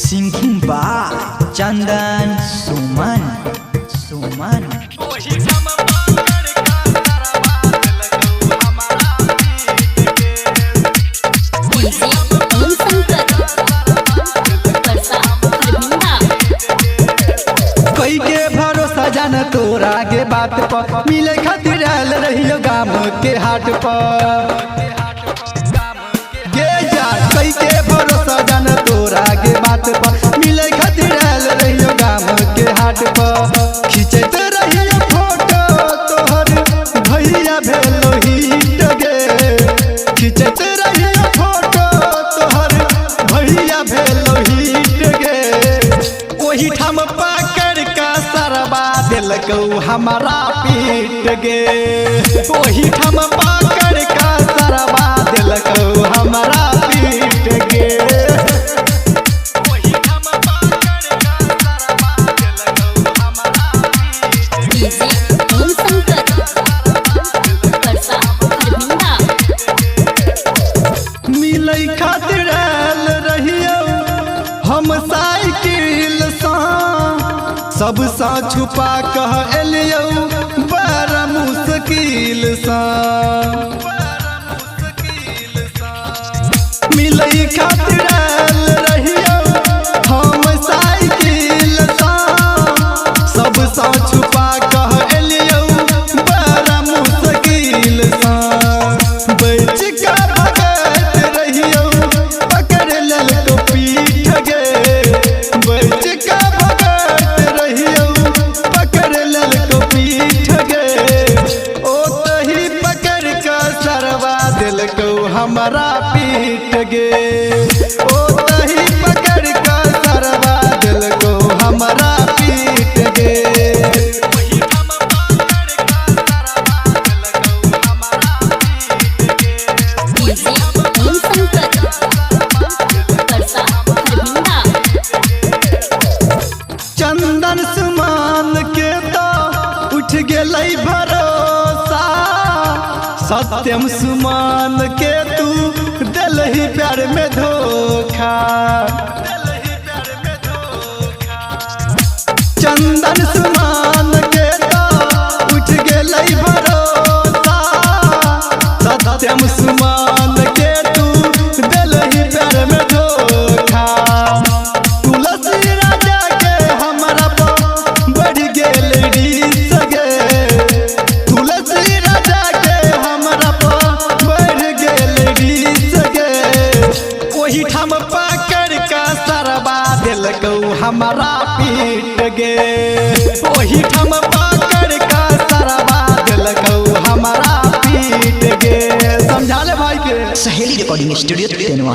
Singing by चंदन सुमन कई के भरोसा जान तोरा के बात पर मिले खातिर आयल रहियो गाम के हाट पर कई के भरोसा जान तोरा के बात पर मिले खातिर आयल रहियो गाम के हाट पर खींचत रहियो फोटो तोहर भैया भेलो हिट गे खींचत रहियो फोटो तोहर भैया भेलो हिट गे ओही ठाम पकड़ का सरबा दिलकौ हमारा पीट गे ओही ठाम पकड़ का सरबा दिलकौ हमारा पीट गे ओही ठाम पकड़ का सरबा दिलकौ हमारा पीट गे मिलै खातिर आयल रहियो हम साइकिल सा सबसा छुपा कह एलियो बड़ा मुश्किल सा मिलै खातिर आयल रहियो हम साइकिल सा सबसा छुपा कह एलियो बड़ा मुश्किल सा बैठ का भगत रहियो पकड़ लेल तो पीठ गे बैठ का भगत रहियो पकड़ लेल तो पीठ गे ओ तही पकड़ का सरवा दिलकौ हमारा पीठ गे ओ तही पकड़ का सरवा दिलकौ हमारा पीठ गे चंदन सुमान के तो उठ गेलै भरोसा सत्यम सुमान के तू दिलहि प्यार में धोखा चंदन सुमान के तो उठ गेलै भरोसा सत्यम सुमान के तू दिलहि प्यार में धोखा तुलसी राजा के हमरा पर बढ़ गेल रीस गे तुलसी राजा के हमरा पर बढ़ गेल रीस गे ओही ठाम पकड़ का सरबा दिलकौ हमारा पीट गे ओही ठाम पकड़ का सरबा दिलकौ हमारा पीट गे समझा ले भाई के सहेली रिकॉर्डिंग स्टूडियो तेनवा।